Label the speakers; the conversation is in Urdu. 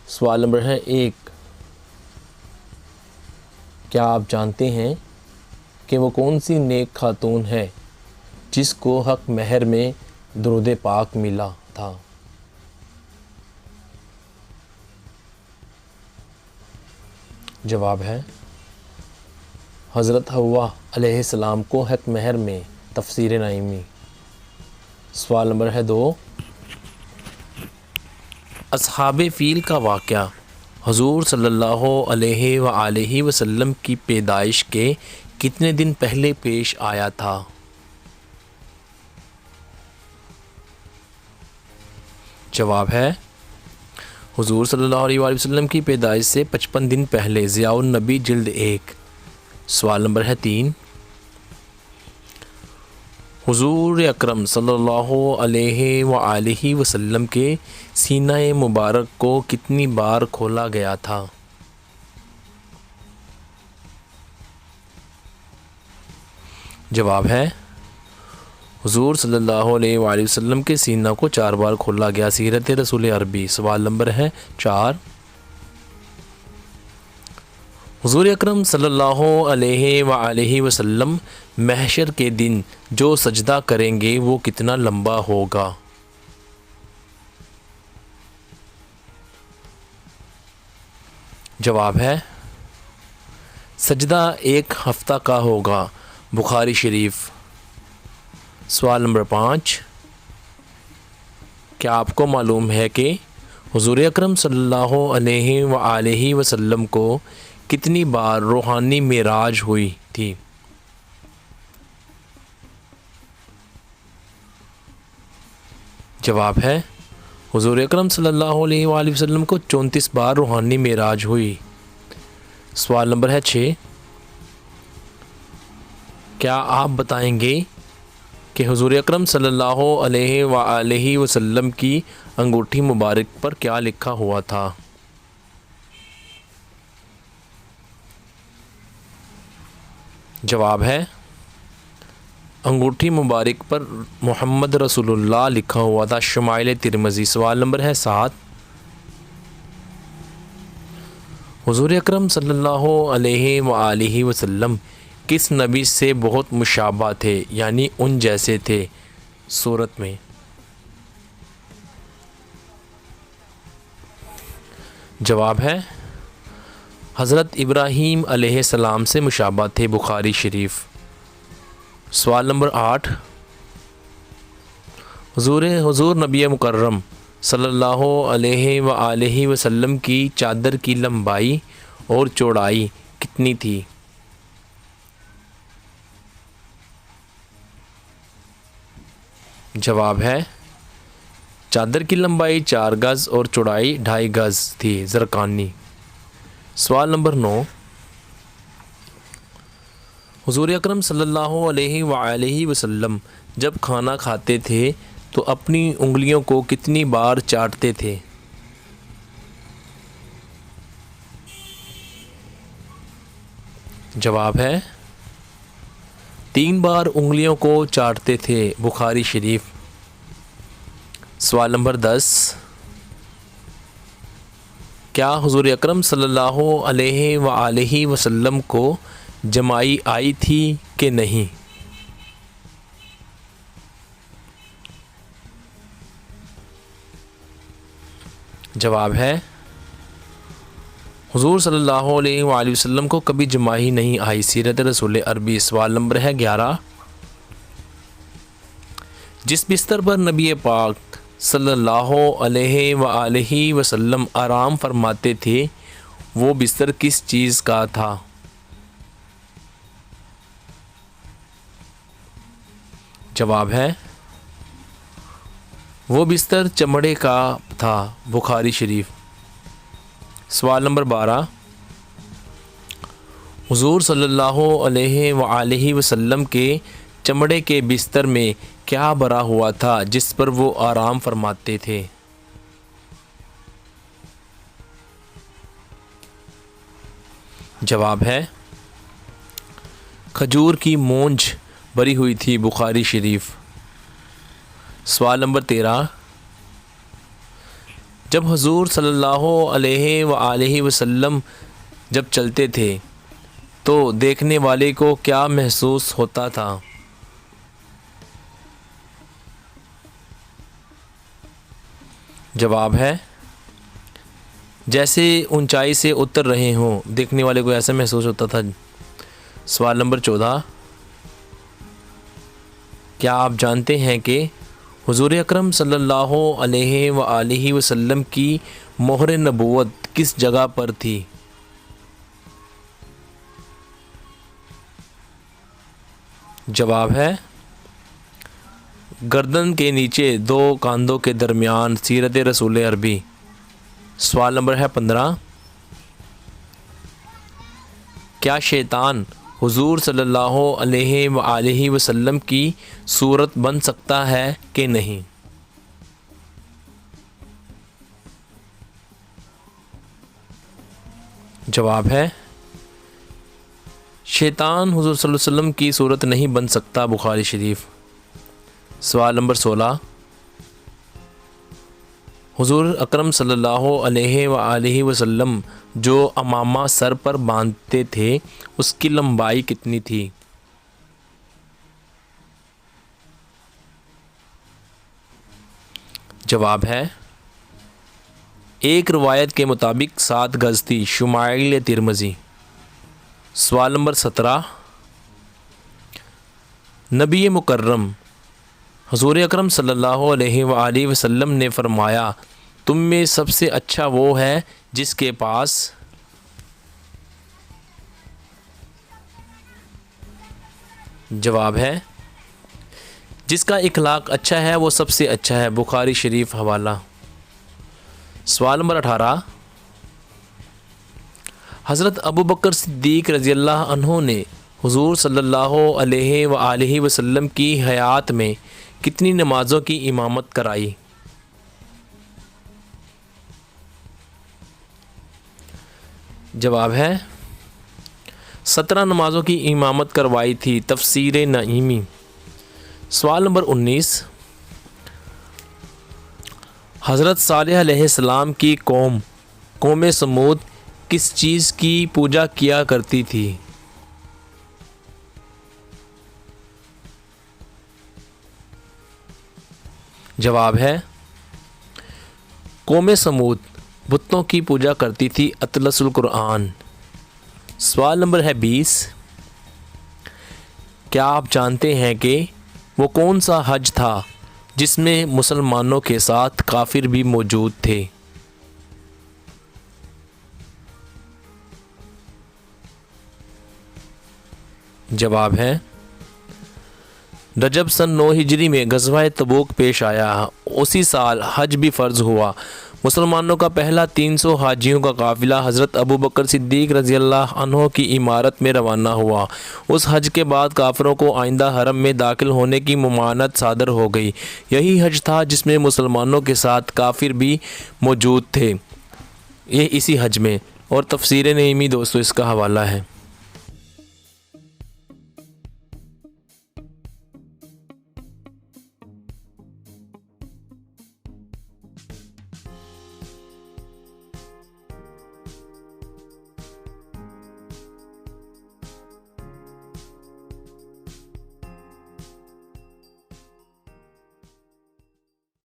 Speaker 1: سوال نمبر ہے 1، کیا آپ جانتے ہیں کہ وہ کون سی نیک خاتون ہے جس کو حق مہر میں درود پاک ملا تھا؟ جواب ہے حضرت حوا علیہ السلام کو حق مہر میں، تفسیر نعیمی۔ سوال نمبر ہے 2، اصحاب فیل کا واقعہ حضور صلی اللہ علیہ وآلہ وسلم کی پیدائش کے کتنے دن پہلے پیش آیا تھا؟ جواب ہے حضور صلی اللہ علیہ وآلہ وسلم کی پیدائش سے 55 دن پہلے، ضیاء النبی جلد 1۔ سوال نمبر ہے 3، حضور اکرم صلی اللہ علیہ وآلہ وسلم کے سینہ مبارک کو کتنی بار کھولا گیا تھا؟ جواب ہے حضور صلی اللہ علیہ وآلہ وسلم کے سینہ کو 4 بار کھولا گیا، سیرت رسول عربی۔ سوال نمبر ہے 4، حضور اکرم صلی اللہ علیہ وآلہ وسلم محشر کے دن جو سجدہ کریں گے وہ کتنا لمبا ہوگا؟ جواب ہے سجدہ 1 ہفتہ کا ہوگا، بخاری شریف۔ سوال نمبر 5، کیا آپ کو معلوم ہے کہ حضور اکرم صلی اللہ علیہ وآلہ وسلم کو کتنی بار روحانی معراج ہوئی تھی؟ جواب ہے حضور اکرم صلی اللہ علیہ وآلہ وسلم کو 34 بار روحانی معراج ہوئی۔ سوال نمبر ہے 6، کیا آپ بتائیں گے کہ حضور اکرم صلی اللہ علیہ وآلہ وسلم کی انگوٹھی مبارک پر کیا لکھا ہوا تھا؟ جواب ہے انگوٹھی مبارک پر محمد رسول اللہ لکھا ہوا تھا، شمائل ترمذی۔ سوال نمبر ہے 7، حضور اکرم صلی اللہ علیہ وآلہ وسلم کس نبی سے بہت مشابہ تھے، یعنی ان جیسے تھے صورت میں؟ جواب ہے حضرت ابراہیم علیہ السلام سے مشابہ تھے، بخاری شریف۔ سوال نمبر 8، حضور نبی مکرم صلی اللہ علیہ وآلہ وسلم کی چادر کی لمبائی اور چوڑائی کتنی تھی؟ جواب ہے چادر کی لمبائی 4 گز اور چوڑائی 2.5 گز تھی، زرقانی۔ سوال نمبر 9، حضور اکرم صلی اللہ علیہ وآلہ وسلم جب کھانا کھاتے تھے تو اپنی انگلیوں کو کتنی بار چاٹتے تھے؟ جواب ہے 3 بار انگلیوں کو چاٹتے تھے، بخاری شریف۔ سوال نمبر 10، کیا حضور اکرم صلی اللہ علیہ وآلہ وسلم کو جمائی آئی تھی کہ نہیں؟ جواب ہے حضور صلی اللہ علیہ وآلہ وسلم کو کبھی جمائی نہیں آئی، سیرت رسول عربی۔ سوال نمبر ہے 11، جس بستر پر نبی پاک صلی اللہ علیہ وآلہ وسلم آرام فرماتے تھے وہ بستر کس چیز کا تھا؟ جواب ہے وہ بستر چمڑے کا تھا، بخاری شریف۔ سوال نمبر 12، حضور صلی اللہ علیہ وآلہ وسلم کے چمڑے کے بستر میں کیا بھرا ہوا تھا جس پر وہ آرام فرماتے تھے؟ جواب ہے کھجور کی مونج بھری ہوئی تھی، بخاری شریف۔ سوال نمبر 13، جب حضور صلی اللہ علیہ وآلہ وسلم جب چلتے تھے تو دیکھنے والے کو کیا محسوس ہوتا تھا؟ جواب ہے جیسے اونچائی سے اتر رہے ہوں، دیکھنے والے کو ایسا محسوس ہوتا تھا۔ سوال نمبر 14، کیا آپ جانتے ہیں کہ حضور اکرم صلی اللہ علیہ وآلہ وسلم کی مہر نبوت کس جگہ پر تھی؟ جواب ہے گردن کے نیچے 2 کاندھوں کے درمیان، سیرت رسول عربی۔ سوال نمبر ہے 15، کیا شیطان حضور صلی اللہ علیہ وآلہ وسلم کی صورت بن سکتا ہے کہ نہیں؟ جواب ہے شیطان حضور صلی اللہ علیہ وسلم کی صورت نہیں بن سکتا، بخاری شریف۔ سوال نمبر 16، حضور اکرم صلی اللہ علیہ وآلہ وسلم جو امامہ سر پر باندھتے تھے اس کی لمبائی کتنی تھی؟ جواب ہے ایک روایت کے مطابق 7 گز تھی، شمائل ترمذی۔ سوال نمبر 17، نبی مکرم حضور اکرم صلی اللہ علیہ وآلہ وسلم نے فرمایا تم میں سب سے اچھا وہ ہے جس کے پاس جواب ہے جس کا اخلاق اچھا ہے وہ سب سے اچھا ہے، بخاری شریف حوالہ۔ سوال نمبر 18، حضرت ابوبکر صدیق رضی اللہ عنہ نے حضور صلی اللہ علیہ وآلہ وسلم کی حیات میں کتنی نمازوں کی امامت کرائی؟ جواب ہے 17 نمازوں کی امامت کروائی تھی، تفسیر نعیمی۔ سوال نمبر 19، حضرت صالح علیہ السلام کی قوم سمود کس چیز کی پوجا کیا کرتی تھی؟ جواب ہے قوم سمود بتوں کی پوجا کرتی تھی، اطلس القرآن۔ سوال نمبر ہے 20، کیا آپ جانتے ہیں کہ وہ کون سا حج تھا جس میں مسلمانوں کے ساتھ کافر بھی موجود تھے؟ جواب ہے رجب سن 9 ہجری میں غزوہ تبوک پیش آیا، اسی سال حج بھی فرض ہوا۔ مسلمانوں کا پہلا 300 حاجیوں کا قافلہ حضرت ابوبکر صدیق رضی اللہ عنہ کی امارت میں روانہ ہوا۔ اس حج کے بعد کافروں کو آئندہ حرم میں داخل ہونے کی ممانعت صادر ہو گئی۔ یہی حج تھا جس میں مسلمانوں کے ساتھ کافر بھی موجود تھے، یہ اسی حج میں، اور تفسیر نعیمی دوستو اس کا حوالہ ہے۔